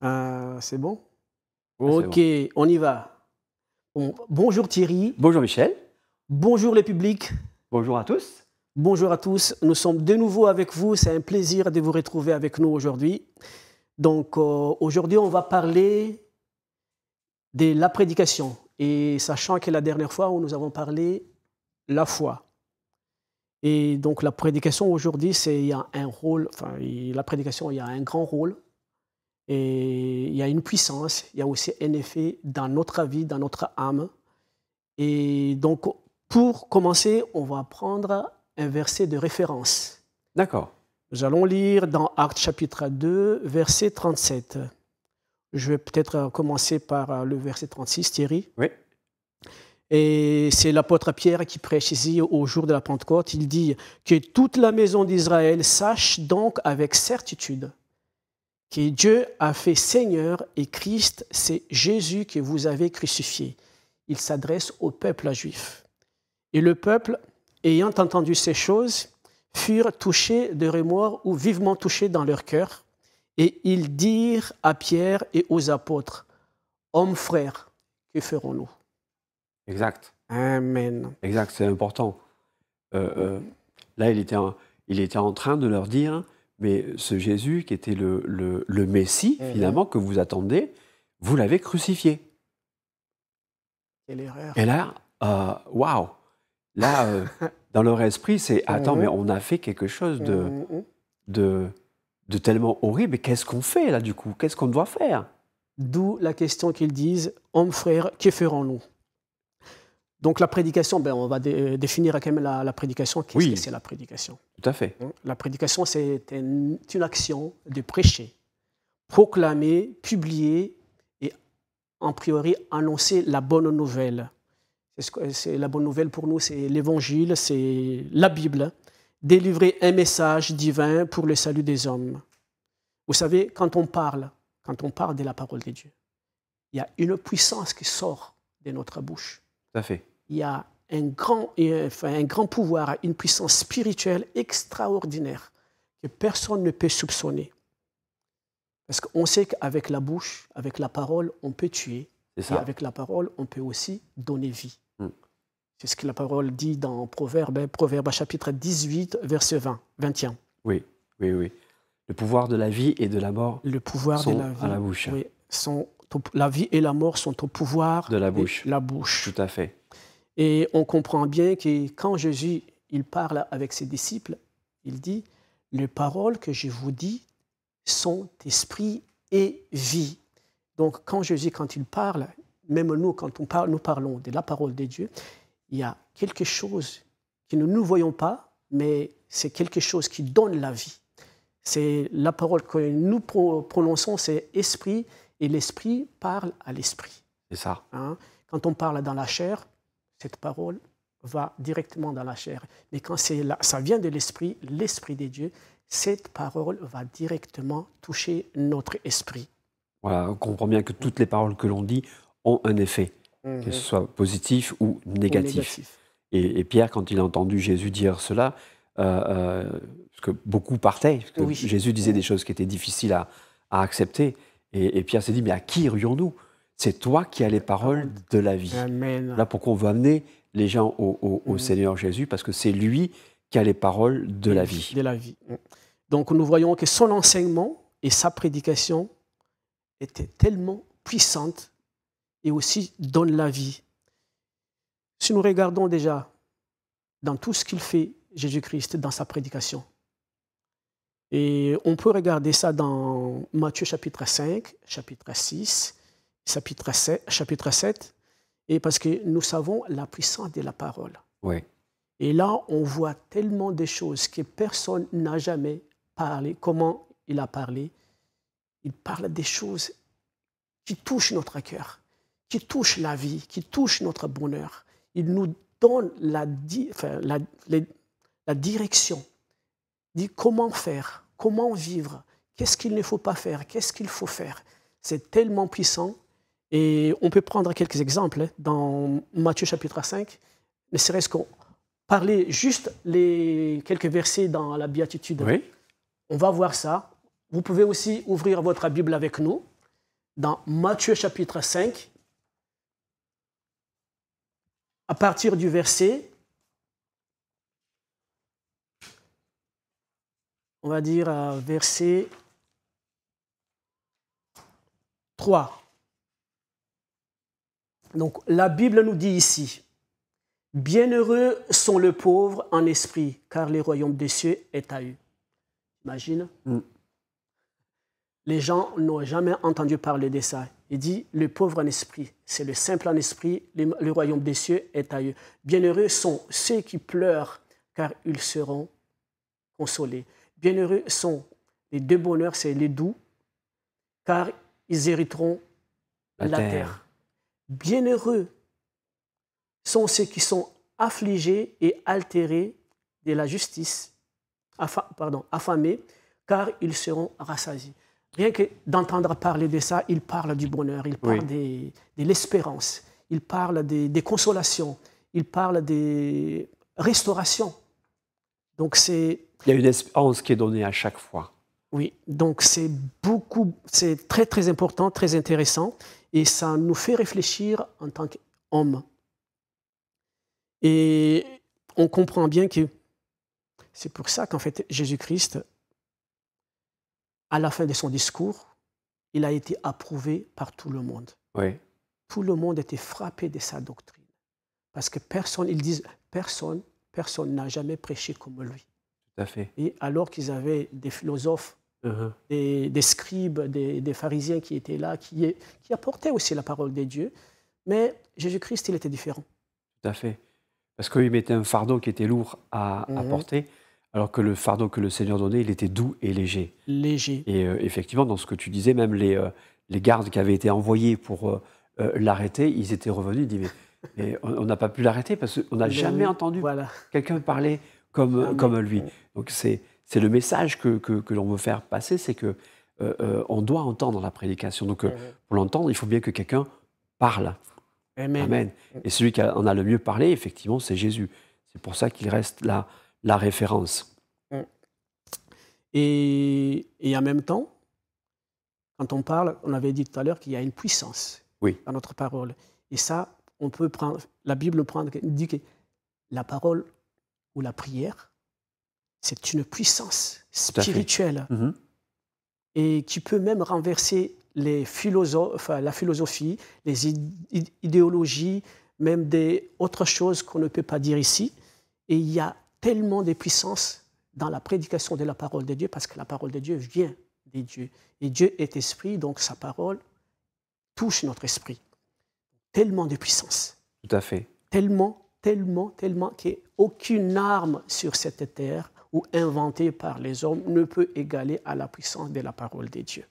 C'est bon? Ah, c'est Ok, bon. on y va. Bon, bonjour Thierry, Bonjour Michel, bonjour le public, bonjour à tous. bonjour à tous. Nous sommes de nouveau avec vous. C'est un plaisir de vous retrouver avec nous aujourd'hui. Donc aujourd'hui, on va parler de la prédication. Et sachant que la dernière fois où nous avons parlé la foi. Et donc la prédication aujourd'hui, il y a un rôle, enfin la prédication, il y a un grand rôle. Et il y a une puissance, il y a aussi un effet dans notre vie, dans notre âme. Et donc, pour commencer, on va prendre un verset de référence. D'accord. Nous allons lire dans Actes chapitre 2, verset 37. Je vais peut-être commencer par le verset 36, Thierry. Oui. Et c'est l'apôtre Pierre qui prêche ici au jour de la Pentecôte. Il dit que toute la maison d'Israël sache donc avec certitude que Dieu a fait Seigneur et Christ, c'est Jésus que vous avez crucifié. Il s'adresse au peuple juif. Et le peuple, ayant entendu ces choses, furent touchés de remords ou vivement touchés dans leur cœur. Et ils dirent à Pierre et aux apôtres, « Hommes frères, que ferons-nous » Exact. Amen. Exact, c'est important. Là, il était en train de leur dire, mais ce Jésus qui était le Messie, finalement, que vous attendez, vous l'avez crucifié. Quelle erreur. Et là, waouh! Là, dans leur esprit, c'est, attends, mais on a fait quelque chose de tellement horrible, mais qu'est-ce qu'on fait là, du coup? Qu'est-ce qu'on doit faire? D'où la question qu'ils disent, « Hommes frères, que ferons-nous » Donc la prédication, on va définir quand même la prédication. Qu'est-ce que c'est la prédication? Tout à fait. La prédication, c'est une action de prêcher, proclamer, publier et en priori annoncer la bonne nouvelle. La bonne nouvelle pour nous, c'est l'évangile, c'est la Bible, délivrer un message divin pour le salut des hommes. Vous savez, quand on parle de la parole de Dieu, il y a une puissance qui sort de notre bouche. Tout à fait. Il y a un grand pouvoir, une puissance spirituelle extraordinaire que personne ne peut soupçonner. Parce qu'on sait qu'avec la bouche, avec la parole, on peut tuer. Et avec la parole, on peut aussi donner vie. C'est ce que la parole dit dans Proverbe chapitre 18, verset 21. Oui. Le pouvoir de la vie et de la mort sont à la bouche. Oui, la vie et la mort sont au pouvoir de la bouche. Tout à fait. Et on comprend bien que quand Jésus il parle avec ses disciples, il dit « Les paroles que je vous dis sont esprit et vie ». Donc quand Jésus, quand il parle, même nous, quand nous parlons de la parole de Dieu, il y a quelque chose que nous ne voyons pas, mais c'est quelque chose qui donne la vie. C'est la parole que nous prononçons, c'est esprit, et l'esprit parle à l'esprit. C'est ça. Quand on parle dans la chair, cette parole va directement dans la chair. Mais quand ça vient de l'esprit des dieux, cette parole va directement toucher notre esprit. Voilà, on comprend bien que toutes les paroles que l'on dit ont un effet, que ce soit positif ou négatif. Et Pierre, quand il a entendu Jésus dire cela, parce que beaucoup partaient, parce que Jésus disait des choses qui étaient difficiles à accepter, et Pierre s'est dit, mais à qui irions-nous? C'est toi qui as les paroles de la vie. Amen. Là, pourquoi on veut amener les gens au Seigneur Jésus? Parce que c'est lui qui a les paroles de la vie. De la vie. Donc nous voyons que son enseignement et sa prédication étaient tellement puissantes et aussi donnent la vie. Si nous regardons déjà dans tout ce qu'il fait, Jésus-Christ, dans sa prédication, et on peut regarder ça dans Matthieu chapitre 5, chapitre 6, chapitre 7, et parce que nous savons la puissance de la parole. Oui. Et là, on voit tellement de choses que personne n'a jamais parlé. Comment il a parlé? Il parle des choses qui touchent notre cœur, qui touchent la vie, qui touchent notre bonheur. Il nous donne la direction. Il dit comment faire, comment vivre, qu'est-ce qu'il ne faut pas faire, qu'est-ce qu'il faut faire. C'est tellement puissant. Et on peut prendre quelques exemples dans Matthieu chapitre 5, ne serait-ce qu'on parler juste les quelques versets dans la béatitude. Oui. On va voir ça. Vous pouvez aussi ouvrir votre Bible avec nous dans Matthieu chapitre 5, à partir du verset, on va dire verset 3. Donc la Bible nous dit ici, « Bienheureux sont les pauvres en esprit, car le royaume des cieux est à eux. » Imagine. Les gens n'ont jamais entendu parler de ça. Il dit, le pauvre en esprit, c'est le simple en esprit, le royaume des cieux est à eux. Bienheureux sont ceux qui pleurent, car ils seront consolés. Bienheureux sont les deux bonheurs, c'est les doux, car ils hériteront la terre. Bienheureux sont ceux qui sont affligés et altérés de la justice, affamés, car ils seront rassasiés. Rien que d'entendre parler de ça, il parle du bonheur, il parle de l'espérance, il parle des consolations, il parle des restaurations. Donc il y a une espérance qui est donnée à chaque fois. Oui, donc c'est très très important, très intéressant, et ça nous fait réfléchir en tant qu'hommes. Et on comprend bien que c'est pour ça qu'en fait Jésus-Christ, à la fin de son discours, il a été approuvé par tout le monde. Oui. Tout le monde était frappé de sa doctrine. Parce que ils disent, personne n'a jamais prêché comme lui. Tout à fait. Et alors qu'ils avaient des philosophes, des scribes, des pharisiens qui étaient là, qui apportaient aussi la parole de Dieu, mais Jésus-Christ, il était différent. Tout à fait. Parce qu'il mettait un fardeau qui était lourd à porter, alors que le fardeau que le Seigneur donnait, il était doux et léger. Léger. Et effectivement, dans ce que tu disais, même les gardes qui avaient été envoyés pour l'arrêter, ils étaient revenus, ils disaient, mais on n'a pas pu l'arrêter parce qu'on n'a jamais entendu quelqu'un parler comme lui. Donc c'est le message que l'on veut faire passer, c'est qu'on doit entendre la prédication. Donc pour l'entendre, il faut bien que quelqu'un parle. Amen. Amen. Et celui qui en a le mieux parlé, effectivement, c'est Jésus. C'est pour ça qu'il reste la référence. Et en même temps, quand on parle, on avait dit tout à l'heure qu'il y a une puissance dans notre parole. Et ça, on peut prendre, la Bible dit que la parole ou la prière, c'est une puissance spirituelle et qui peut même renverser la philosophie, les idéologies, même autres choses qu'on ne peut pas dire ici. Et il y a tellement de puissance dans la prédication de la parole de Dieu, parce que la parole de Dieu vient de Dieu. Et Dieu est esprit, donc sa parole touche notre esprit. Tellement de puissance. Tout à fait. Tellement qu'aucune arme sur cette terre ou inventée par les hommes ne peut égaler à la puissance de la parole de Dieu.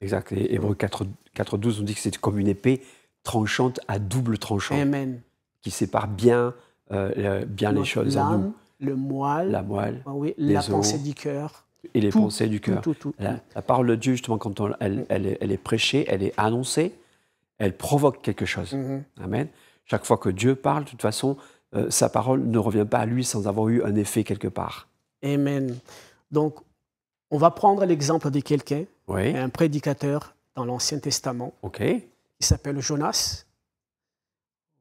Exact. Et Hébreux 4.12 nous dit que c'est comme une épée tranchante à double tranchant. Amen. Qui sépare bien les choses en nous. Le moelle, la moelle, la pensée du cœur. Et les pensées du cœur. Tout. La parole de Dieu, justement, quand elle est prêchée, elle est annoncée, elle provoque quelque chose. Amen. Chaque fois que Dieu parle, de toute façon, sa parole ne revient pas à lui sans avoir eu un effet quelque part. Amen. Donc, on va prendre l'exemple de quelqu'un, un prédicateur dans l'Ancien Testament. Il s'appelle Jonas.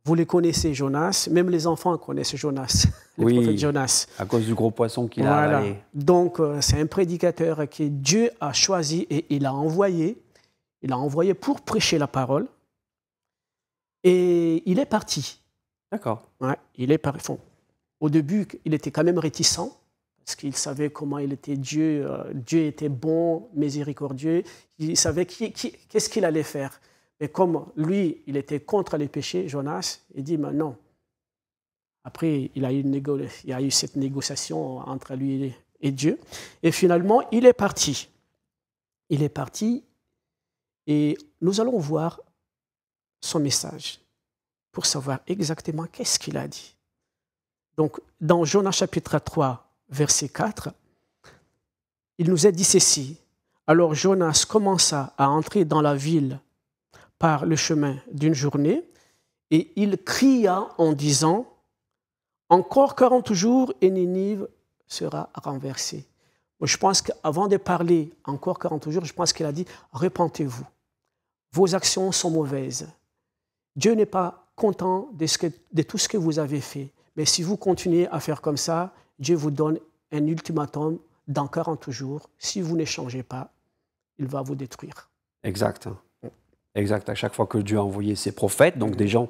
Vous les connaissez, Jonas. Même les enfants connaissent Jonas, le prophète Jonas. À cause du gros poisson qu'il a avalé. Donc, c'est un prédicateur que Dieu a choisi et il a envoyé. Il a envoyé pour prêcher la parole. Et il est parti. D'accord. Il est parti. Au début, il était quand même réticent, parce qu'il savait comment il était Dieu. Dieu était bon, miséricordieux. Il savait qu'est-ce qu'il allait faire. Mais comme lui, il était contre les péchés, Jonas, il dit, mais non. Après, il y a eu cette négociation entre lui et Dieu. Et finalement, il est parti. Il est parti et nous allons voir son message pour savoir exactement qu'est-ce qu'il a dit. Donc, dans Jonas chapitre 3, verset 4, il nous est dit ceci. Alors Jonas commença à entrer dans la ville par le chemin d'une journée, et il cria en disant, « Encore 40 jours et Ninive sera renversée. » Je pense qu'avant de parler « encore 40 jours », je pense qu'il a dit « Repentez-vous, vos actions sont mauvaises. Dieu n'est pas content de tout ce que vous avez fait. Mais si vous continuez à faire comme ça, Dieu vous donne un ultimatum dans 40 jours. Si vous ne changez pas, il va vous détruire. Exact. Exact. À chaque fois que Dieu a envoyé ses prophètes, donc des gens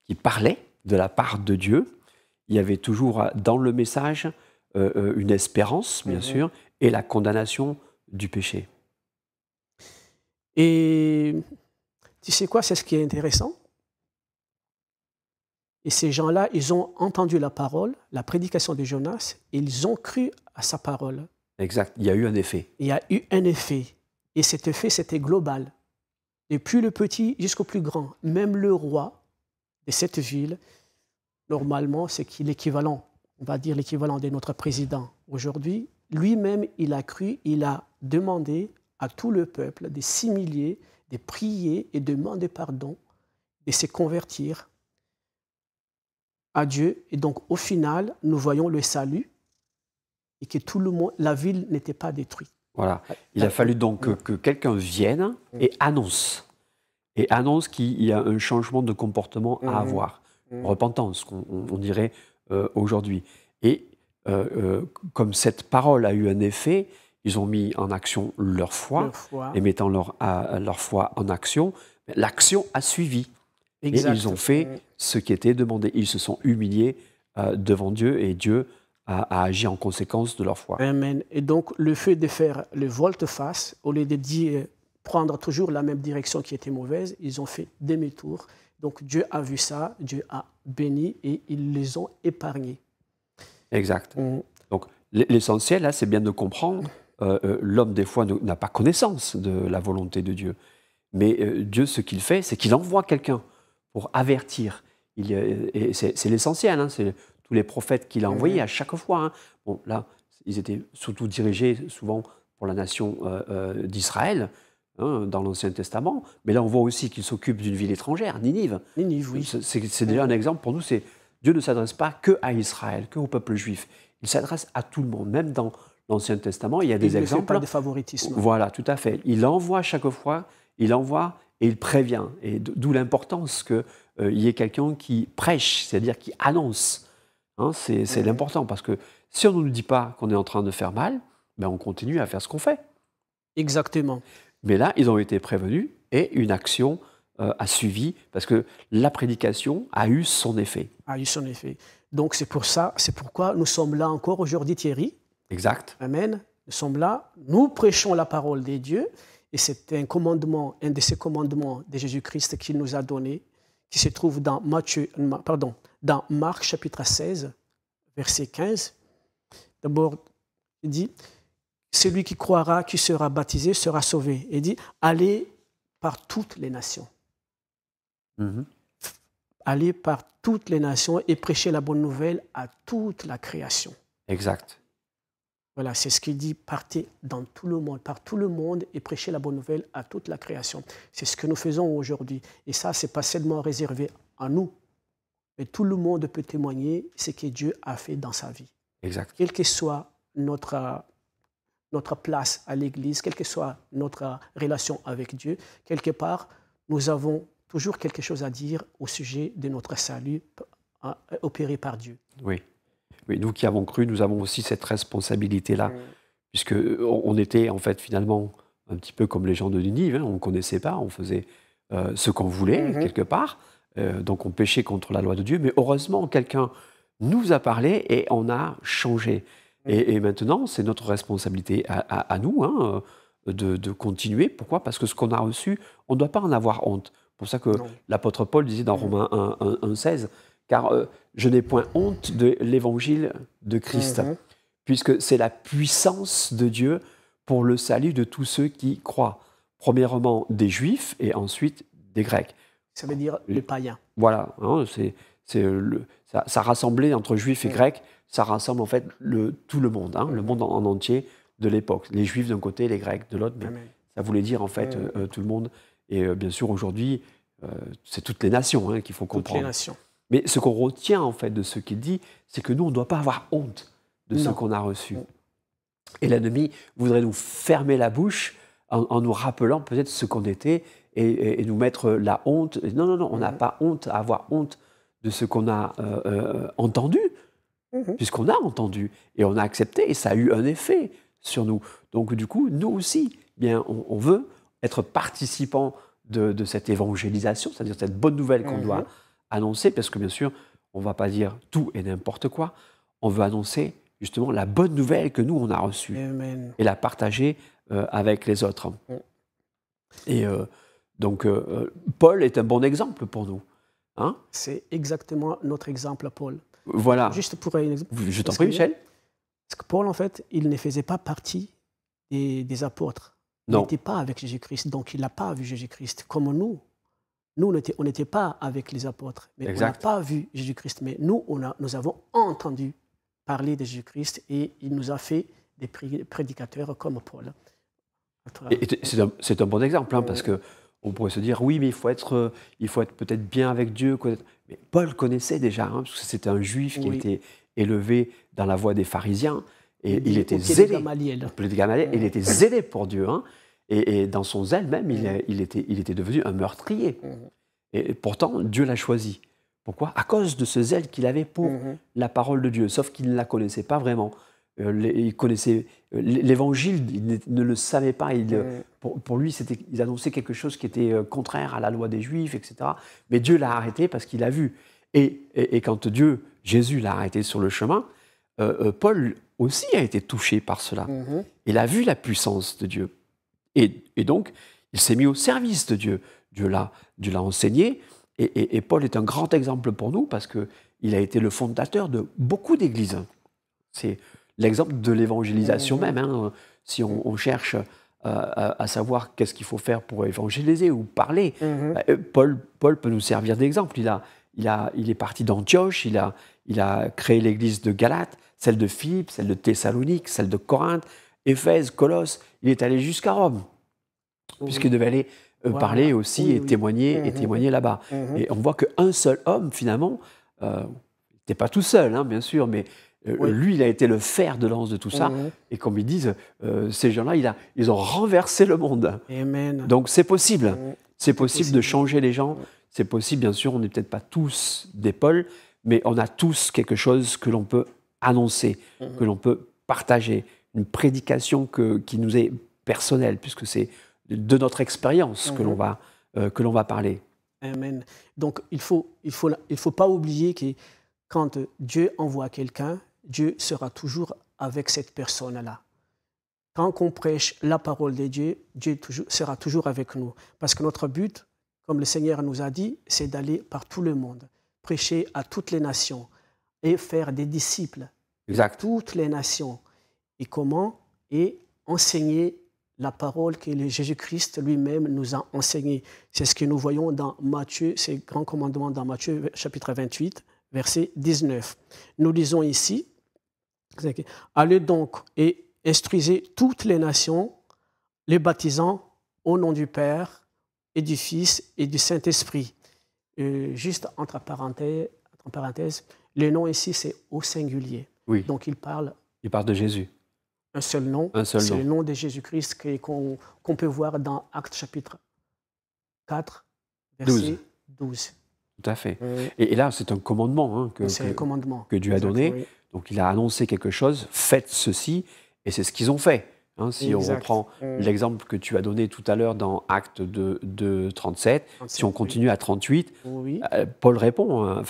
qui parlaient de la part de Dieu, il y avait toujours dans le message une espérance, bien sûr, et la condamnation du péché. Et tu sais quoi, c'est ce qui est intéressant. Et ces gens-là, ils ont entendu la parole, la prédication de Jonas, et ils ont cru à sa parole. Exact. Il y a eu un effet. Il y a eu un effet. Et cet effet, c'était global. Depuis le petit jusqu'au plus grand. Même le roi de cette ville, normalement, c'est l'équivalent, on va dire l'équivalent de notre président aujourd'hui. Lui-même, il a cru, il a demandé à tout le peuple de s'humilier, de prier et de demander pardon, de se convertir à Dieu. Et donc, au final, nous voyons le salut et que tout le monde, la ville n'était pas détruite. Voilà. Il a fallu donc que quelqu'un vienne et annonce qu'il y a un changement de comportement à avoir. Repentance, on dirait aujourd'hui. Et comme cette parole a eu un effet, ils ont mis en action leur foi. Et mettant leur foi en action, l'action a suivi. Exact. Et ils ont fait ce qui était demandé. Ils se sont humiliés devant Dieu et Dieu a agi en conséquence de leur foi. Amen. Et donc, le fait de faire le volte-face, au lieu de dire prendre toujours la même direction qui était mauvaise, ils ont fait demi-tour. Donc, Dieu a vu ça, Dieu a béni et ils les ont épargnés. Exact. Donc, l'essentiel, là, c'est bien de comprendre, l'homme, des fois, n'a pas connaissance de la volonté de Dieu. Mais Dieu, ce qu'il fait, c'est qu'il envoie quelqu'un pour avertir. Et c'est l'essentiel, hein, c'est tous les prophètes qu'il a envoyés à chaque fois. Hein. Bon, là, ils étaient surtout dirigés souvent pour la nation d'Israël, hein, dans l'Ancien Testament. Mais là, on voit aussi qu'il s'occupe d'une ville étrangère, Ninive. Ninive, oui. C'est déjà un exemple pour nous. Dieu ne s'adresse pas qu'à Israël, qu'au peuple juif. Il s'adresse à tout le monde. Même dans l'Ancien Testament, il y a des exemples. Il ne fait pas de favoritisme. Voilà, tout à fait. Il envoie chaque fois, il envoie et il prévient. Et d'où l'importance qu'il y ait quelqu'un qui prêche, c'est-à-dire qui annonce. Hein, c'est l'important, parce que si on ne nous dit pas qu'on est en train de faire mal, ben on continue à faire ce qu'on fait. Exactement. Mais là, ils ont été prévenus et une action a suivi, parce que la prédication a eu son effet. A eu son effet. Donc c'est pour ça, c'est pourquoi nous sommes là encore aujourd'hui, Thierry. Exact. Amen. Nous sommes là, nous prêchons la parole de Dieu, et c'est un commandement, un de ces commandements de Jésus-Christ qu'il nous a donné, qui se trouve dans dans Marc chapitre 16, verset 15. D'abord, il dit, celui qui croira, qui sera baptisé, sera sauvé. Il dit, allez par toutes les nations. Allez par toutes les nations et prêchez la bonne nouvelle à toute la création. Exact. Voilà, c'est ce qu'il dit, partez dans tout le monde, par tout le monde et prêchez la bonne nouvelle à toute la création. C'est ce que nous faisons aujourd'hui. Et ça, ce n'est pas seulement réservé à nous, mais tout le monde peut témoigner ce que Dieu a fait dans sa vie. Exact. Quelle que soit notre place à l'Église, quelle que soit notre relation avec Dieu, quelque part, nous avons toujours quelque chose à dire au sujet de notre salut opéré par Dieu. Oui. Oui, nous qui avons cru, nous avons aussi cette responsabilité-là, puisqu'on était en fait finalement un petit peu comme les gens de Ninive, hein, on ne connaissait pas, on faisait ce qu'on voulait quelque part, donc on péchait contre la loi de Dieu, mais heureusement quelqu'un nous a parlé et on a changé. Et maintenant, c'est notre responsabilité à nous hein, de continuer. Pourquoi ? Parce que ce qu'on a reçu, on ne doit pas en avoir honte. C'est pour ça que l'apôtre Paul disait dans Romains 1,16, car je n'ai point honte de l'évangile de Christ, puisque c'est la puissance de Dieu pour le salut de tous ceux qui croient. Premièrement des Juifs et ensuite des Grecs. Ça veut dire les païens. Voilà, hein, ça rassemblait entre Juifs et Grecs, ça rassemble en fait tout le monde, hein, le monde en entier de l'époque. Les Juifs d'un côté, les Grecs de l'autre, mais ça voulait dire en fait tout le monde. Et bien sûr aujourd'hui, c'est toutes les nations hein, qu'il faut comprendre. Toutes les nations. Mais ce qu'on retient en fait de ce qu'il dit, c'est que nous, on ne doit pas avoir honte de ce qu'on a reçu. Et l'ennemi voudrait nous fermer la bouche en nous rappelant peut-être ce qu'on était et nous mettre la honte. Non, non, non, on n'a pas honte à avoir honte de ce qu'on a entendu, puisqu'on a entendu et on a accepté, et ça a eu un effet sur nous. Donc du coup, nous aussi, bien, on veut être participants de cette évangélisation, c'est-à-dire cette bonne nouvelle qu'on doit annoncer, parce que bien sûr, on ne va pas dire tout et n'importe quoi, on veut annoncer justement la bonne nouvelle que nous, on a reçue, et la partager avec les autres. Et donc, Paul est un bon exemple pour nous. Hein? C'est exactement notre exemple, Paul. Voilà. Juste pour un exemple. Je t'en prie, Michel. Parce que Paul, en fait, il ne faisait pas partie des apôtres. Il n'était pas avec Jésus-Christ, donc il n'a pas vu Jésus-Christ. Comme nous, on n'était pas avec les apôtres, mais on n'a pas vu Jésus-Christ. Mais nous, nous avons entendu parler de Jésus-Christ et il nous a fait des prédicateurs comme Paul. C'est un bon exemple, hein, parce qu'on pourrait se dire, oui, mais il faut être peut-être bien avec Dieu. Mais Paul connaissait déjà, hein, parce que c'était un juif qui était élevé dans la voie des pharisiens, et il était zélé. Il était zélé pour Dieu, hein, et dans son zèle même, il était devenu un meurtrier. Et pourtant, Dieu l'a choisi. Pourquoi? À cause de ce zèle qu'il avait pour la parole de Dieu, sauf qu'il ne la connaissait pas vraiment. Il connaissait l'Évangile, il ne le savait pas. Pour lui, il annonçait quelque chose qui était contraire à la loi des Juifs, etc. Mais Dieu l'a arrêté parce qu'il a vu. Et quand Jésus l'a arrêté sur le chemin, Paul aussi a été touché par cela. Il a vu la puissance de Dieu. Et donc, il s'est mis au service de Dieu. Dieu l'a enseigné. Et Paul est un grand exemple pour nous parce qu'il a été le fondateur de beaucoup d'églises. C'est l'exemple de l'évangélisation même. Hein. Si on cherche à savoir qu'est-ce qu'il faut faire pour évangéliser ou parler, Paul peut nous servir d'exemple. Il est parti d'Antioche, il a créé l'église de Galate, celle de Philippe, celle de Thessalonique, celle de Corinthe, Éphèse, Colosse. Il est allé jusqu'à Rome, puisqu'il devait aller parler aussi et témoigner là-bas. Et on voit qu'un seul homme, finalement, n'était pas tout seul, hein, bien sûr, mais lui, il a été le fer de lance de tout ça. Et comme ils disent, ces gens-là, ils ont renversé le monde. Amen. Donc c'est possible. C'est possible de changer les gens. C'est possible, bien sûr, on n'est peut-être pas tous des Paul, mais on a tous quelque chose que l'on peut annoncer, que l'on peut partager. Une prédication qui nous est personnelle, puisque c'est de notre expérience que l'on va parler. Amen. Donc il faut pas oublier que quand Dieu envoie quelqu'un, Dieu sera toujours avec cette personne-là. Quand on prêche la parole de Dieu, Dieu sera toujours avec nous. Parce que notre but, comme le Seigneur nous a dit, c'est d'aller par tout le monde, prêcher à toutes les nations et faire des disciples de toutes les nations. Et comment? Et enseigner la parole que Jésus-Christ lui-même nous a enseignée. C'est ce que nous voyons dans Matthieu, ces grands commandements dans Matthieu chapitre 28, verset 19. Nous lisons ici, « Allez donc et instruisez toutes les nations, les baptisant au nom du Père et du Fils et du Saint-Esprit. » Juste entre parenthèses, le nom ici, c'est au singulier. Oui. Donc il parle de Jésus. Un seul nom, c'est le nom de Jésus-Christ qu'on peut voir dans Actes chapitre 4, verset 12. Tout à fait. Et là, c'est un commandement, hein, que Dieu a donné. Oui. Donc il a annoncé quelque chose, faites ceci, et c'est ce qu'ils ont fait. Hein, si on reprend l'exemple que tu as donné tout à l'heure dans Actes 37, si on continue à 38, Paul répond,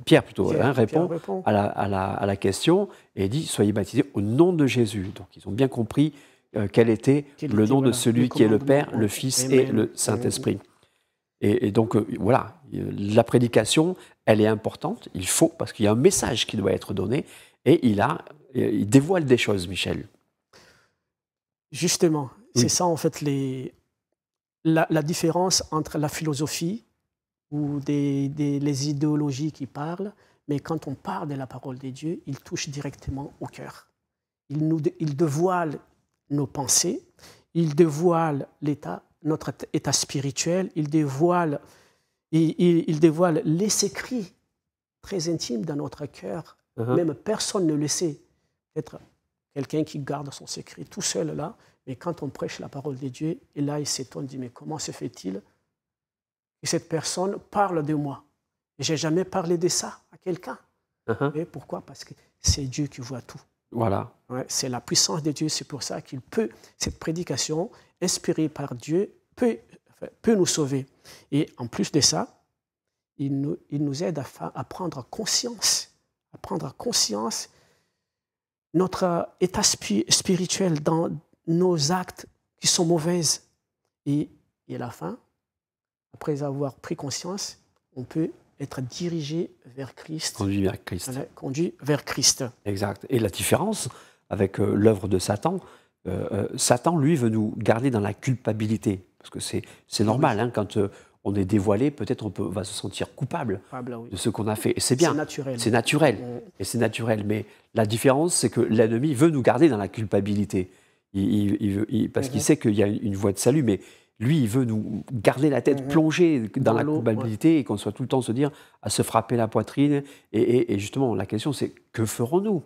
Pierre plutôt, répond à la question et dit « Soyez baptisés au nom de Jésus ». Donc ils ont bien compris quel était le nom de celui qui est le Père, le Fils et le Saint-Esprit. Et donc voilà, la prédication, elle est importante, il faut, parce qu'il y a un message qui doit être donné, et il dévoile des choses, Michel. Justement, c'est ça en fait la différence entre la philosophie ou les idéologies qui parlent, mais quand on parle de la parole de Dieu, il touche directement au cœur. Il dévoile nos pensées, il dévoile notre état spirituel, il dévoile les secrets très intimes dans notre cœur. Même personne ne le sait. Peut-être quelqu'un qui garde son secret tout seul là, mais quand on prêche la parole de Dieu, et là il s'étonne, dit mais comment se fait-il que cette personne parle de moi. Je n'ai jamais parlé de ça à quelqu'un. Et pourquoi? Parce que c'est Dieu qui voit tout. Voilà. Ouais, c'est la puissance de Dieu. C'est pour ça qu'il peut, cette prédication, inspirée par Dieu, peut nous sauver. Et en plus de ça, il nous aide à prendre conscience notre état spirituel dans nos actes qui sont mauvaises. Et à la fin, après avoir pris conscience, on peut être dirigé vers Christ. Conduit vers Christ. Voilà, conduit vers Christ. Exact. Et la différence avec l'œuvre de Satan, Satan, lui, veut nous garder dans la culpabilité. Parce que c'est normal, hein, quand on est dévoilé, peut-être va se sentir coupable de ce qu'on a fait. Et c'est bien. C'est naturel. Et c'est naturel. Mais la différence, c'est que l'ennemi veut nous garder dans la culpabilité. Parce qu'il sait qu'il y a une voie de salut, mais lui, il veut nous garder la tête plongée dans la culpabilité et qu'on soit tout le temps se dire à se frapper la poitrine. Et justement, la question, c'est que ferons-nous?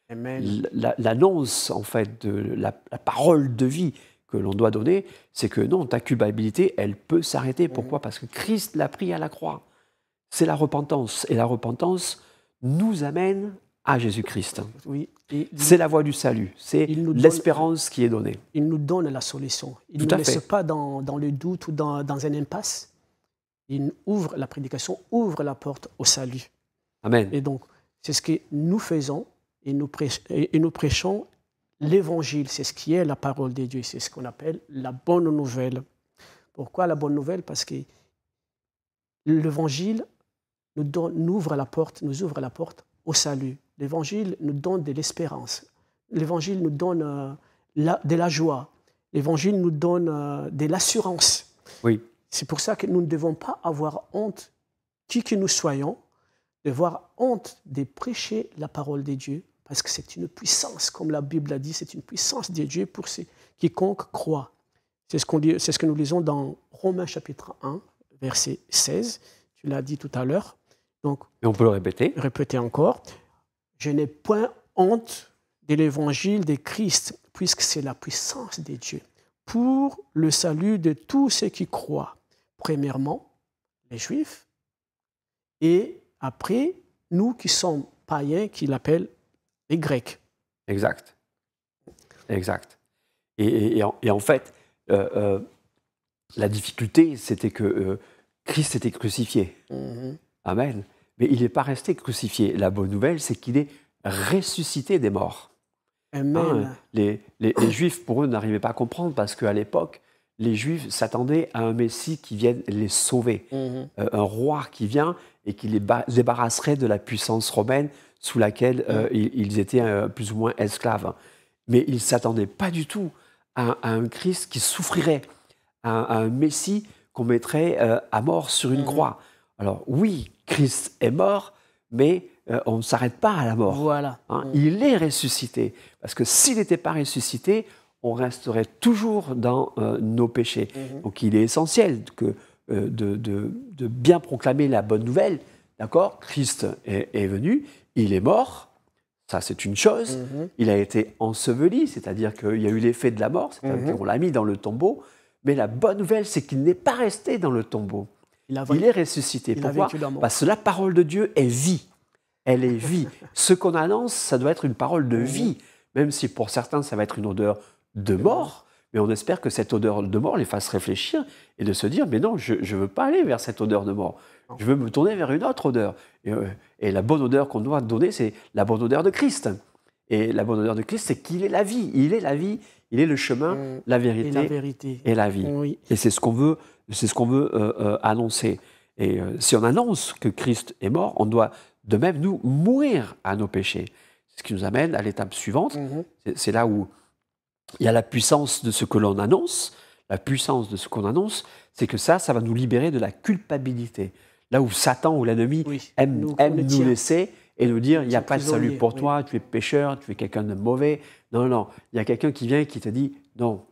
L'annonce, en fait, de la parole de vie que l'on doit donner, c'est que non, ta culpabilité, elle peut s'arrêter. Pourquoi? Parce que Christ l'a pris à la croix. C'est la repentance. Et la repentance nous amène à Jésus-Christ. Oui. C'est la voie du salut. C'est l'espérance qui est donnée. Il nous donne la solution. Il ne nous laisse pas dans le doute ou dans un impasse. La prédication ouvre la porte au salut. Amen. Et donc, c'est ce que nous faisons et nous prêchons l'Évangile. C'est ce qui est la parole de Dieu. C'est ce qu'on appelle la bonne nouvelle. Pourquoi la bonne nouvelle? Parce que l'Évangile nous ouvre la porte au salut. L'Évangile nous donne de l'espérance. L'Évangile nous donne de la joie. L'Évangile nous donne de l'assurance. Oui. C'est pour ça que nous ne devons pas avoir honte, qui que nous soyons, d'avoir honte de prêcher la parole de Dieu, parce que c'est une puissance, comme la Bible a dit, c'est une puissance de Dieu pour quiconque croit. C'est ce que nous lisons dans Romains chapitre 1, verset 16. Tu l'as dit tout à l'heure. Donc, et on peut le répéter. Répéter encore. Je n'ai point honte de l'évangile de Christ, puisque c'est la puissance de Dieu pour le salut de tous ceux qui croient. Premièrement, les Juifs, et après, nous qui sommes païens, qui l'appellent les Grecs. Exact. Exact. Et en fait, la difficulté, c'était que Christ était crucifié. Amen. Mais il n'est pas resté crucifié. La bonne nouvelle, c'est qu'il est ressuscité des morts. Amen. Les Juifs, pour eux, n'arrivaient pas à comprendre parce qu'à l'époque, les Juifs s'attendaient à un Messie qui vienne les sauver. Un roi qui vient et qui les débarrasserait de la puissance romaine sous laquelle ils étaient plus ou moins esclaves. Mais ils ne s'attendaient pas du tout à un Christ qui souffrirait, à un Messie qu'on mettrait à mort sur une croix. Alors oui, Christ est mort, mais on ne s'arrête pas à la mort. Voilà. Il est ressuscité. Parce que s'il n'était pas ressuscité, on resterait toujours dans nos péchés. Donc il est essentiel de bien proclamer la bonne nouvelle. D'accord? Christ est venu, il est mort, ça c'est une chose. Il a été enseveli, c'est-à-dire qu'il y a eu l'effet de la mort, c'est-à-dire qu'on l'a mis dans le tombeau. Mais la bonne nouvelle, c'est qu'il n'est pas resté dans le tombeau. Il est ressuscité. Pourquoi? Parce que la parole de Dieu est vie. Elle est vie. Ce qu'on annonce, ça doit être une parole de vie. Même si pour certains, ça va être une odeur de mort. Mais on espère que cette odeur de mort les fasse réfléchir et de se dire, mais non, je ne veux pas aller vers cette odeur de mort. Je veux me tourner vers une autre odeur. Et la bonne odeur qu'on doit donner, c'est la bonne odeur de Christ. Et la bonne odeur de Christ, c'est qu'il est la vie. Il est la vie. Il est le chemin, la vérité et la vie. Oui. Et c'est ce qu'on veut, annoncer. Et si on annonce que Christ est mort, on doit de même, nous, mourir à nos péchés. Ce qui nous amène à l'étape suivante. C'est là où il y a la puissance de ce que l'on annonce. La puissance de ce qu'on annonce, c'est que ça va nous libérer de la culpabilité. Là où Satan ou l'ennemi aime nous laisser et nous dire, il n'y a pas de salut pour toi, tu es pécheur, tu es quelqu'un de mauvais. Non, non, il y a quelqu'un qui vient et qui te dit, non,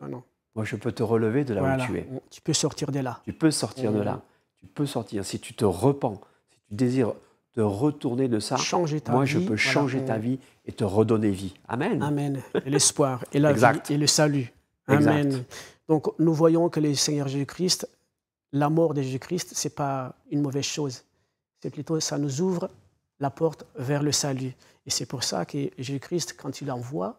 moi je peux te relever de là où tu es. Tu peux sortir de là. Tu peux sortir de là. Tu peux sortir. Si tu te repens, si tu désires te retourner de ça, moi je peux changer ta vie et te redonner vie. Amen. Amen. Et l'espoir, et la vie, et le salut. Amen. Donc nous voyons que le Seigneur Jésus-Christ la mort de Jésus-Christ, ce n'est pas une mauvaise chose. C'est plutôt, ça nous ouvre la porte vers le salut. Et c'est pour ça que Jésus-Christ, quand il envoie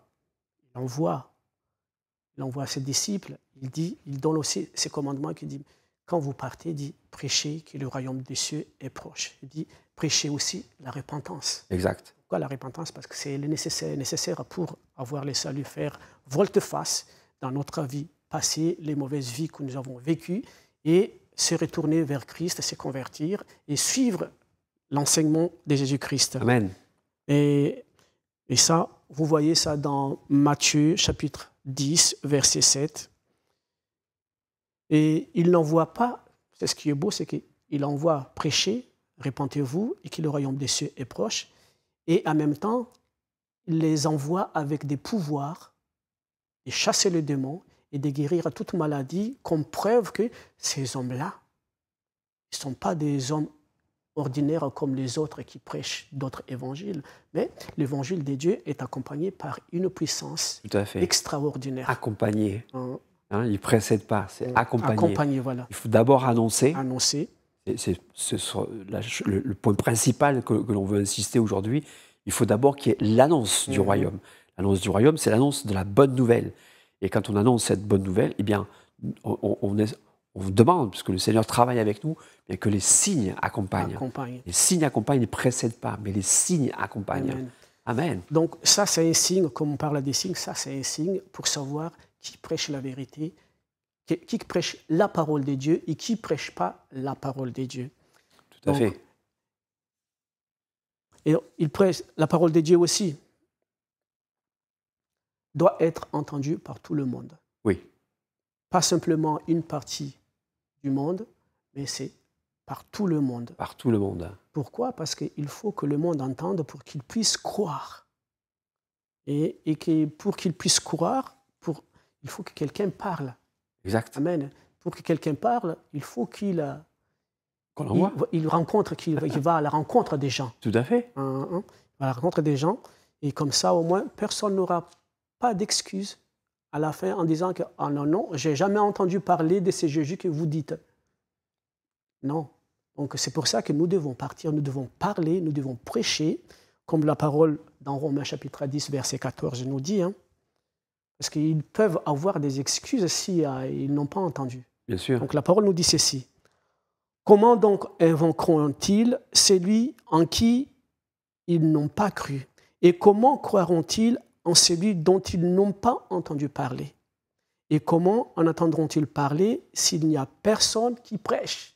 ses disciples, il donne aussi ses commandements qui dit, quand vous partez, il dit, prêchez que le royaume des cieux est proche. Il dit, prêchez aussi la repentance. Exact. Pourquoi la repentance? Parce que c'est nécessaire pour avoir le salut, faire volte-face dans notre vie passée, les mauvaises vies que nous avons vécues, et se retourner vers Christ, se convertir et suivre l'enseignement de Jésus-Christ. Amen. Et ça, vous voyez ça dans Matthieu, chapitre 10, verset 7. Et il n'envoie pas, c'est ce qui est beau, c'est qu'il envoie prêcher, repentez-vous, et que le royaume des cieux est proche. Et en même temps, il les envoie avec des pouvoirs de chasser les démons et de guérir toute maladie, comme preuve que ces hommes-là, ils ne sont pas des hommes ordinaires comme les autres qui prêchent d'autres évangiles, mais l'évangile de Dieu est accompagné par une puissance extraordinaire. Accompagné. Il ne précède pas, c'est accompagné. Accompagné, voilà. Il faut d'abord annoncer. Annoncer. C'est le point principal que l'on veut insister aujourd'hui. Il faut d'abord qu'il y ait l'annonce du royaume. L'annonce du royaume, c'est l'annonce de la bonne nouvelle. Et quand on annonce cette bonne nouvelle, eh bien, on demande, puisque le Seigneur travaille avec nous, bien que les signes accompagnent. Les signes accompagnent, ils ne précèdent pas, mais les signes accompagnent. Amen. Amen. Donc ça, c'est un signe, comme on parle des signes, ça, c'est un signe pour savoir qui prêche la vérité, qui prêche la parole de Dieu et qui ne prêche pas la parole de Dieu. Tout à fait. Et il prêche la parole de Dieu aussi, doit être entendue par tout le monde. Oui. Pas simplement une partie du monde, mais c'est par tout le monde. Par tout le monde. Pourquoi? Parce qu'il faut que le monde entende pour qu'il puisse croire. Et que pour qu'il puisse croire, il faut que quelqu'un parle. Exact. Amen. Pour que quelqu'un parle, il faut qu'il va à la rencontre des gens. Tout à fait. Il va à la rencontre des gens. Et comme ça, au moins, personne n'aura pas d'excuses à la fin en disant que « non, je n'ai jamais entendu parler de ces Jésus que vous dites. » Non. Donc c'est pour ça que nous devons partir, nous devons parler, nous devons prêcher, comme la parole dans Romains chapitre 10, verset 14 nous dit. Parce qu'ils peuvent avoir des excuses si ils n'ont pas entendu. Bien sûr. Donc la parole nous dit ceci. Comment donc invoqueront-ils celui en qui ils n'ont pas cru? Et comment croiront-ils en celui dont ils n'ont pas entendu parler? Et comment en entendront-ils parler s'il n'y a personne qui prêche?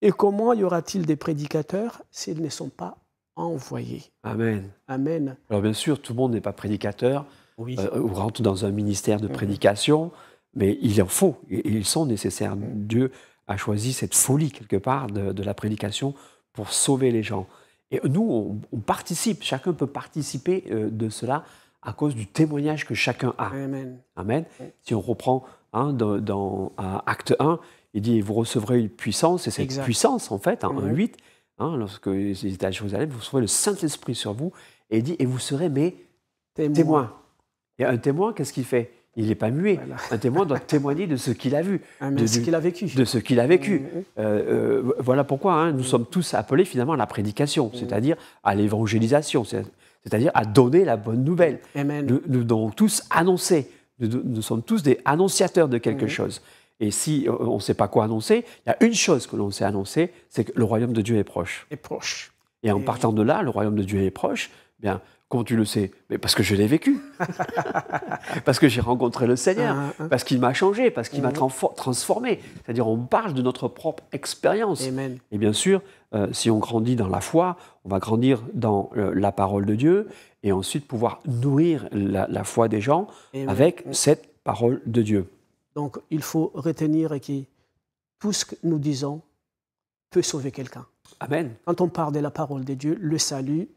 Et comment y aura-t-il des prédicateurs s'ils ne sont pas envoyés? Amen. Amen. Alors bien sûr, tout le monde n'est pas prédicateur. Oui. Ou rentre dans un ministère de prédication, mais il en faut, et ils sont nécessaires. Dieu a choisi cette folie, quelque part, de la prédication pour sauver les gens. Et nous, on participe, chacun peut participer de cela à cause du témoignage que chacun a. Amen. Amen. Si on reprend dans Acte 1, il dit « Vous recevrez une puissance », et cette puissance, en fait, 1:8, lorsque vous étiez à Jérusalem, vous recevrez le Saint-Esprit sur vous, et il dit « Et vous serez mes témoins ». Et un témoin, qu'est-ce qu'il fait? Il n'est pas muet. Voilà. Un témoin doit témoigner de ce qu'il a vu, de ce qu'il a vécu. De ce qu'il a vécu. Voilà pourquoi nous sommes tous appelés finalement à la prédication, c'est-à-dire à l'évangélisation, c'est-à-dire à donner la bonne nouvelle. Amen. Nous devons tous annoncer. Nous sommes tous des annonciateurs de quelque chose. Et si on ne sait pas quoi annoncer, il y a une chose que l'on sait annoncer, c'est que le royaume de Dieu est proche. Est proche. Et en partant de là, le royaume de Dieu est proche, bien. Comment tu le sais? Mais parce que je l'ai vécu. Parce que j'ai rencontré le Seigneur. Parce qu'il m'a changé, parce qu'il m'a transformé. C'est-à-dire, on parle de notre propre expérience. Amen. Et bien sûr, si on grandit dans la foi, on va grandir dans la parole de Dieu et ensuite pouvoir nourrir la foi des gens avec cette parole de Dieu. Donc, il faut retenir que tout ce que nous disons peut sauver quelqu'un. Amen. Quand on parle de la parole de Dieu, le salut,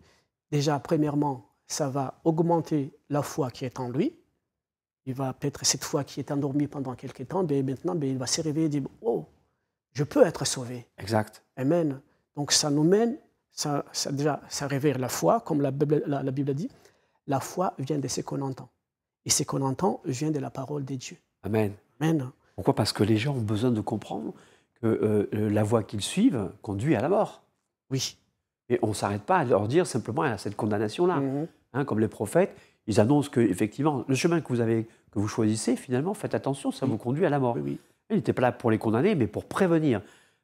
déjà, premièrement, ça va augmenter la foi qui est en lui. Il va peut-être, cette foi qui est endormie pendant quelque temps, maintenant, il va se réveiller et dire « Oh, je peux être sauvé. » Exact. Amen. Donc, ça nous mène, ça réveille la foi, comme la Bible dit. La foi vient de ce qu'on entend. Et ce qu'on entend vient de la parole de Dieu. Amen. Amen. Pourquoi? Parce que les gens ont besoin de comprendre que la voie qu'ils suivent conduit à la mort. Oui. Et on ne s'arrête pas à leur dire simplement à cette condamnation-là. Hein, comme les prophètes, ils annoncent que effectivement, le chemin que vous choisissez, finalement, faites attention, ça vous conduit à la mort. Oui. Ils n'étaient pas là pour les condamner, mais pour prévenir.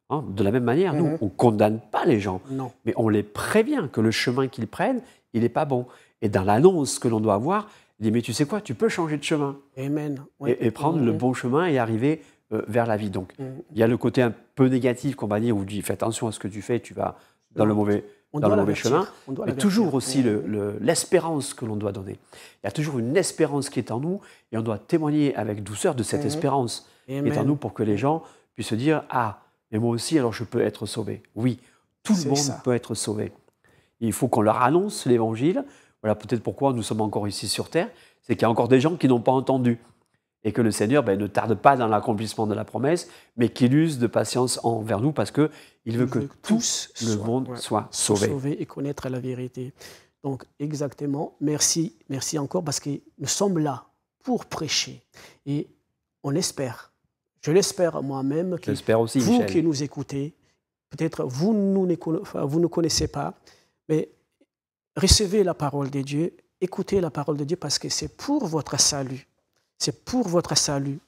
Hein, de la même manière, nous, on ne condamne pas les gens, mais on les prévient que le chemin qu'ils prennent, il n'est pas bon. Et dans l'annonce que l'on doit avoir, il dit, mais tu sais quoi, tu peux changer de chemin. Amen. Et prendre le bon chemin et arriver vers la vie. Donc, il y a le côté un peu négatif qu'on va dire, où on dit, fais attention à ce que tu fais, tu vas dans le mauvais chemin. Mais toujours aussi l'espérance que l'on doit donner. Il y a toujours une espérance qui est en nous, et on doit témoigner avec douceur de cette espérance qui est en nous pour que les gens puissent se dire, ah, mais moi aussi, alors je peux être sauvé. Oui, tout le monde peut être sauvé. Il faut qu'on leur annonce l'Évangile. Voilà peut-être pourquoi nous sommes encore ici sur Terre. C'est qu'il y a encore des gens qui n'ont pas entendu. Et que le Seigneur ne tarde pas dans l'accomplissement de la promesse, mais qu'il use de patience envers nous parce qu'il veut que tous le monde soit sauvé. Sauver et connaître la vérité. Donc exactement, merci encore parce que nous sommes là pour prêcher. Et on espère, je l'espère moi-même, que aussi, vous Michel, qui nous écoutez, peut-être vous ne connaissez pas, mais recevez la parole de Dieu, écoutez la parole de Dieu parce que c'est pour votre salut. C'est pour votre salut.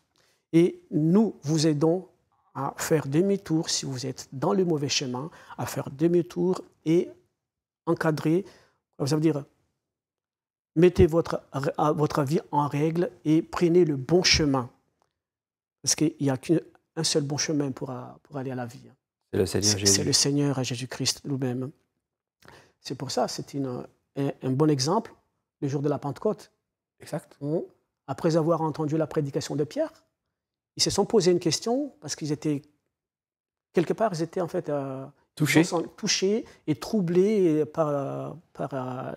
Et nous vous aidons à faire demi-tour si vous êtes dans le mauvais chemin, à faire demi-tour et encadrer, ça veut dire mettez votre vie en règle et prenez le bon chemin. Parce qu'il n'y a qu'un seul bon chemin pour aller à la vie. C'est le Seigneur Jésus. C'est le Seigneur Jésus-Christ lui-même. C'est pour ça, c'est un bon exemple, le jour de la Pentecôte. Exact. Après avoir entendu la prédication de Pierre, ils se sont posé une question parce qu'ils étaient, quelque part, ils étaient en fait touchés et troublés par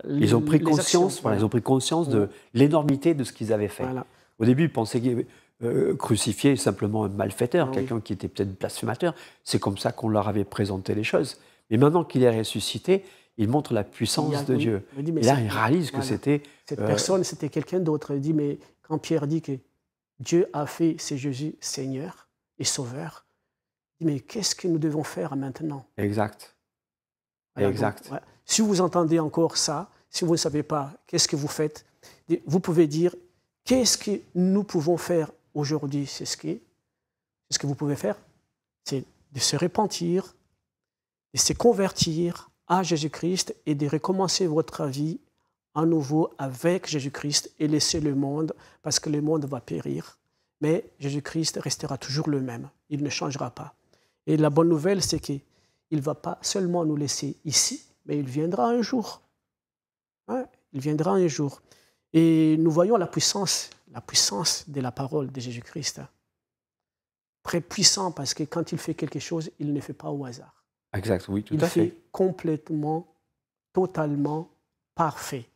ils ont pris conscience, ils ont pris conscience de l'énormité de ce qu'ils avaient fait. Voilà. Au début, ils pensaient crucifier simplement un malfaiteur, quelqu'un qui était peut-être blasphémateur. C'est comme ça qu'on leur avait présenté les choses. Mais maintenant qu'il est ressuscité, il montre la puissance de Dieu. Et là, il réalise que c'était... Cette personne, c'était quelqu'un d'autre. Il dit, mais quand Pierre dit que Dieu a fait, c'est Jésus Seigneur et Sauveur, il dit, mais qu'est-ce que nous devons faire maintenant? Exact. Voilà, exact. Donc, si vous entendez encore ça, si vous ne savez pas qu'est-ce que vous faites, vous pouvez dire, qu'est-ce que nous pouvons faire aujourd'hui? C'est ce que vous pouvez faire, c'est de se repentir, de se convertir à Jésus-Christ et de recommencer votre vie à nouveau avec Jésus-Christ et laisser le monde, parce que le monde va périr. Mais Jésus-Christ restera toujours le même. Il ne changera pas. Et la bonne nouvelle, c'est qu'il ne va pas seulement nous laisser ici, mais il viendra un jour. Il viendra un jour. Et nous voyons la puissance de la parole de Jésus-Christ. Très puissant, parce que quand il fait quelque chose, il ne fait pas au hasard. Exact, oui, tout à fait. Il fait complètement, totalement parfait.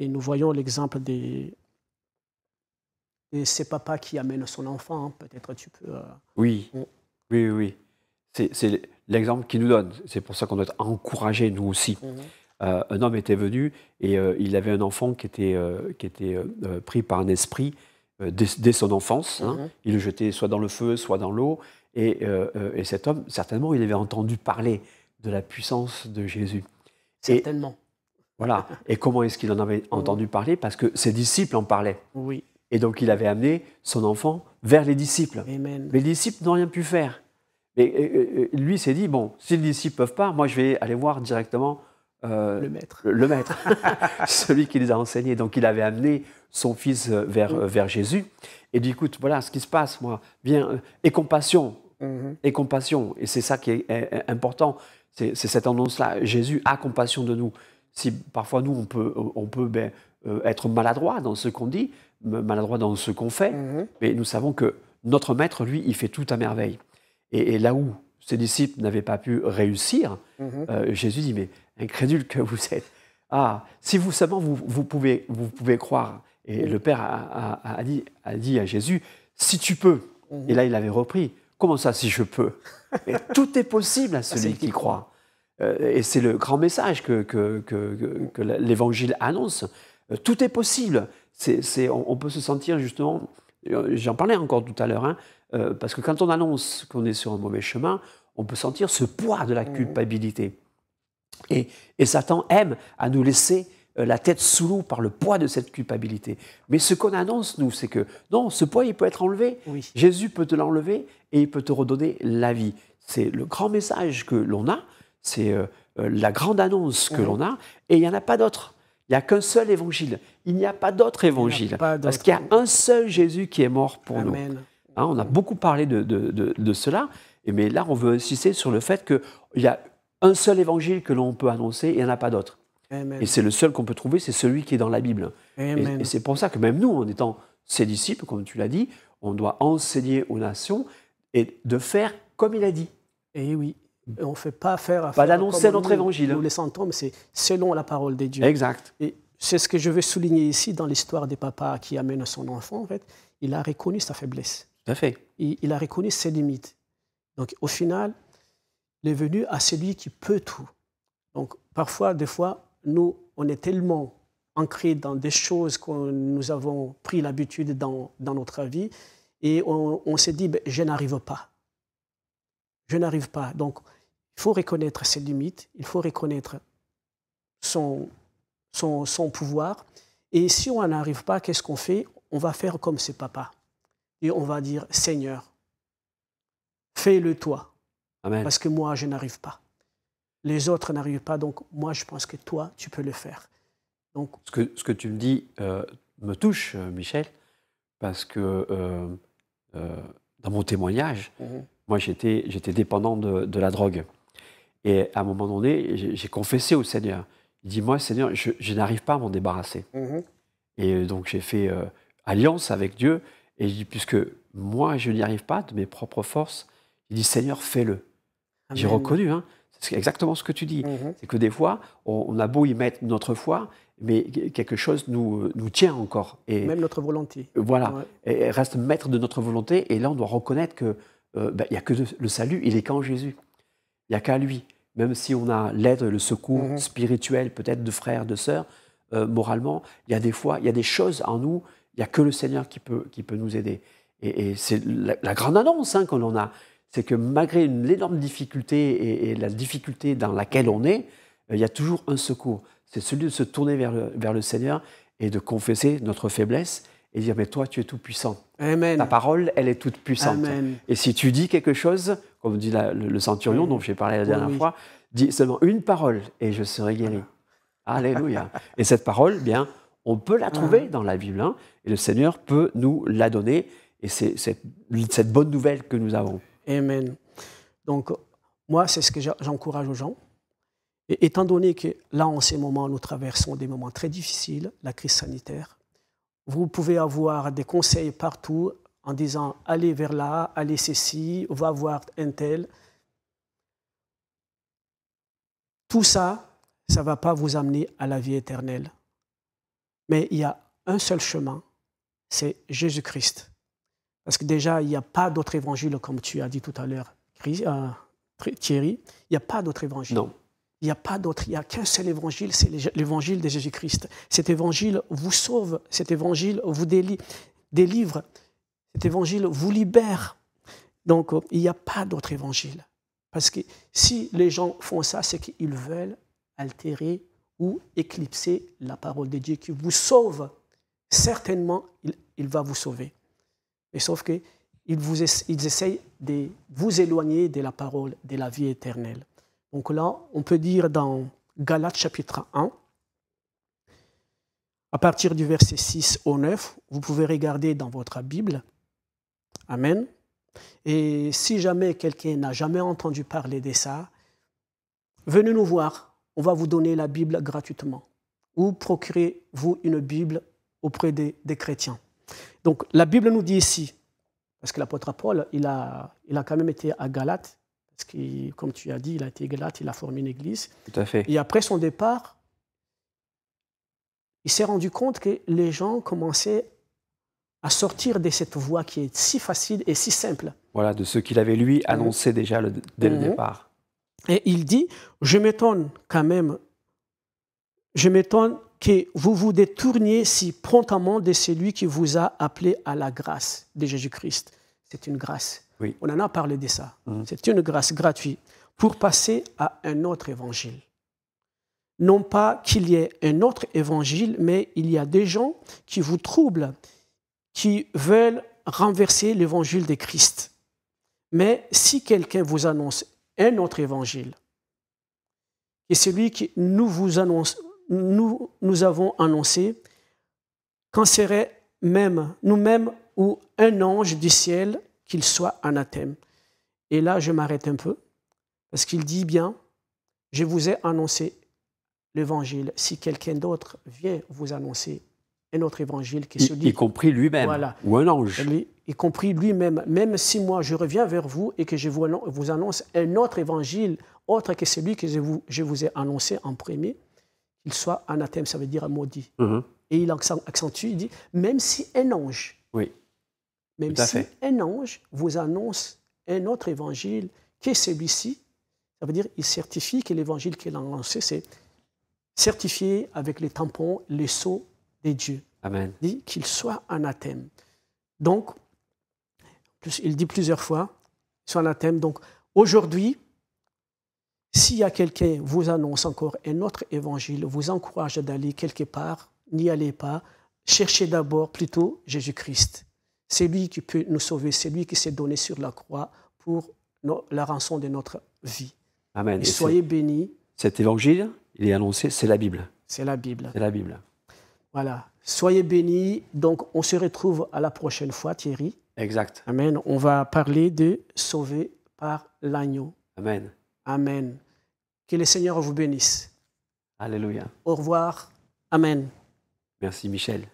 Et nous voyons l'exemple de ces papas qui amènent son enfant. Hein. Peut-être tu peux... Oui. C'est l'exemple qu'il nous donne. C'est pour ça qu'on doit être encouragés, nous aussi. Un homme était venu et il avait un enfant qui était pris par un esprit dès son enfance. Hein. Il le jetait soit dans le feu, soit dans l'eau. Et cet homme, certainement, il avait entendu parler de la puissance de Jésus. Certainement. Voilà. Et comment est-ce qu'il en avait entendu parler? Parce que ses disciples en parlaient. Oui. Et donc, il avait amené son enfant vers les disciples. Amen. Mais les disciples n'ont rien pu faire. Et lui s'est dit, bon, si les disciples ne peuvent pas, moi, je vais aller voir directement le maître. Le maître, celui qui les a enseignés. Donc, il avait amené son fils vers Jésus. Et dit, écoute, voilà ce qui se passe, moi. Viens, aie compassion. Aie compassion. Et c'est ça qui est important. C'est cette annonce-là. Jésus a compassion de nous. Si parfois, nous, on peut être maladroit dans ce qu'on dit, maladroit dans ce qu'on fait, mais nous savons que notre maître, lui, il fait tout à merveille. Et là où ses disciples n'avaient pas pu réussir, Jésus dit, mais incrédule que vous êtes. Ah, si vous seulement vous pouvez croire. Et le Père a dit à Jésus, si tu peux. Et là, il avait repris, comment ça, si je peux? Et tout est possible à celui qui croit. Et c'est le grand message que l'Évangile annonce. Tout est possible. On peut se sentir justement, j'en parlais encore tout à l'heure, parce que quand on annonce qu'on est sur un mauvais chemin, on peut sentir ce poids de la culpabilité. Et Satan aime à nous laisser la tête sous l'eau par le poids de cette culpabilité. Mais ce qu'on annonce, nous, c'est que non, ce poids, il peut être enlevé. Oui. Jésus peut te l'enlever et il peut te redonner la vie. C'est le grand message que l'on a, c'est la grande annonce que l'on a, et il n'y en a pas d'autre. Il n'y a qu'un seul évangile. Il n'y a pas d'autre évangile. Parce qu'il y a un seul Jésus qui est mort pour nous. Hein, on a beaucoup parlé de cela, mais là, on veut insister sur le fait qu'il y a un seul évangile que l'on peut annoncer et il n'y en a pas d'autre. Et c'est le seul qu'on peut trouver, c'est celui qui est dans la Bible. Et c'est pour ça que même nous, en étant ses disciples, comme tu l'as dit, on doit enseigner aux nations et de faire comme il a dit. Et oui. On ne fait pas faire pas d'annoncer notre évangile. Nous les sentons, mais c'est selon la parole de Dieu. Exact. Et c'est ce que je veux souligner ici dans l'histoire des papas qui amènent son enfant. En fait, il a reconnu sa faiblesse. Tout à fait. Il a reconnu ses limites. Donc, au final, il est venu à celui qui peut tout. Donc, parfois, des fois, nous, on est tellement ancrés dans des choses que nous avons pris l'habitude dans notre vie et on s'est dit, ben, je n'arrive pas. Je n'arrive pas. Donc, il faut reconnaître ses limites, il faut reconnaître son pouvoir. Et si on n'arrive pas, qu'est-ce qu'on fait? On va faire comme ses papas. Et on va dire, Seigneur, fais-le toi. Amen. Parce que moi, je n'arrive pas. Les autres n'arrivent pas, donc moi, je pense que toi, tu peux le faire. Donc, ce que tu me dis me touche, Michel, parce que dans mon témoignage, moi, j'étais dépendant de la drogue. Et à un moment donné, j'ai confessé au Seigneur. Il dit, moi, Seigneur, je n'arrive pas à m'en débarrasser. Et donc, j'ai fait alliance avec Dieu. Et je dis, puisque moi, je n'y arrive pas de mes propres forces, il dit, Seigneur, fais-le. J'ai reconnu, hein, c'est exactement ce que tu dis. C'est que des fois, on a beau y mettre notre foi, mais quelque chose nous tient encore. Et même notre volonté. Voilà. Ouais. Et reste maître de notre volonté. Et là, on doit reconnaître que il n'y a que le salut, il est qu'en Jésus. Il n'y a qu'à lui. Même si on a l'aide, le secours spirituel, peut-être de frères, de sœurs, moralement, il y a des fois, il y a des choses en nous, il n'y a que le Seigneur qui peut nous aider. Et c'est la grande annonce que l'on a, c'est que malgré l'énorme difficulté et la difficulté dans laquelle on est, il y a toujours un secours. C'est celui de se tourner vers le Seigneur et de confesser notre faiblesse et dire, mais toi, tu es tout puissant. Amen. Ta parole, elle est toute puissante. Amen. Et si tu dis quelque chose, comme dit le centurion dont j'ai parlé la dernière fois, dis seulement une parole et je serai guéri. Alléluia. Et cette parole, bien, on peut la trouver dans la Bible, hein, et le Seigneur peut nous la donner. Et c'est cette bonne nouvelle que nous avons. Amen. Donc, moi, c'est ce que j'encourage aux gens. Et étant donné que là, en ces moments, nous traversons des moments très difficiles, la crise sanitaire, vous pouvez avoir des conseils partout en disant « allez vers là, allez ceci, va voir un tel ». Tout ça, ça ne va pas vous amener à la vie éternelle. Mais il y a un seul chemin, c'est Jésus-Christ. Parce que déjà, il n'y a pas d'autre évangile, comme tu as dit tout à l'heure, Thierry. Il n'y a pas d'autre évangile. Non. Il n'y a pas d'autre, il n'y a qu'un seul évangile, c'est l'évangile de Jésus-Christ. Cet évangile vous sauve, cet évangile vous délivre, cet évangile vous libère. Donc, il n'y a pas d'autre évangile. Parce que si les gens font ça, c'est qu'ils veulent altérer ou éclipser la parole de Dieu qui vous sauve. Certainement, il va vous sauver. Mais sauf qu'ils essayent de vous éloigner de la parole, de la vie éternelle. Donc là, on peut dire dans Galates chapitre 1, à partir du verset 6 au 9, vous pouvez regarder dans votre Bible. Amen. Et si jamais quelqu'un n'a jamais entendu parler de ça, venez nous voir. On va vous donner la Bible gratuitement. Ou procurez-vous une Bible auprès des chrétiens. Donc la Bible nous dit ici, parce que l'apôtre Paul, il a quand même été à Galates, parce que, comme tu as dit, il a été Galate, il a formé une église. Tout à fait. Et après son départ, il s'est rendu compte que les gens commençaient à sortir de cette voie qui est si facile et si simple. Voilà, de ce qu'il avait, lui, annoncé déjà dès le départ. Et il dit, je m'étonne que vous vous détourniez si promptement de celui qui vous a appelé à la grâce de Jésus-Christ. c'est une grâce. Oui. On en a parlé de ça. C'est une grâce gratuite pour passer à un autre évangile. Non pas qu'il y ait un autre évangile, mais il y a des gens qui vous troublent, qui veulent renverser l'évangile de Christ. Mais si quelqu'un vous annonce un autre évangile, et celui que nous avons annoncé, qu'en serait même nous-mêmes ou un ange du ciel, qu'il soit anathème. Et là, je m'arrête un peu, parce qu'il dit bien, je vous ai annoncé l'évangile. Si quelqu'un d'autre vient vous annoncer un autre évangile, qui se dit, y compris lui-même, voilà, ou un ange. Y compris lui-même, même si moi je reviens vers vous et que je vous annonce un autre évangile, autre que celui que je vous ai annoncé en premier, qu'il soit anathème, ça veut dire maudit. Et il accentue, il dit, même si un ange, même si un ange vous annonce un autre évangile que celui-ci, ça veut dire qu'il certifie que l'évangile qu'il a annoncé, c'est certifié avec les tampons, les sceaux des dieux. Amen. Il dit qu'il soit anathème. Donc, il dit plusieurs fois, soit anathème. Donc, aujourd'hui, s'il y a quelqu'un vous annonce encore un autre évangile, vous encourage d'aller quelque part, n'y allez pas, cherchez d'abord plutôt Jésus-Christ. C'est lui qui peut nous sauver, c'est lui qui s'est donné sur la croix pour la rançon de notre vie. Amen. Et soyez bénis. Cet évangile, il est annoncé, c'est la Bible. C'est la Bible. C'est la Bible. Voilà. Soyez bénis. Donc, on se retrouve à la prochaine fois, Thierry. Exact. Amen. On va parler de sauver par l'agneau. Amen. Amen. Que le Seigneur vous bénisse. Alléluia. Au revoir. Amen. Merci, Michel.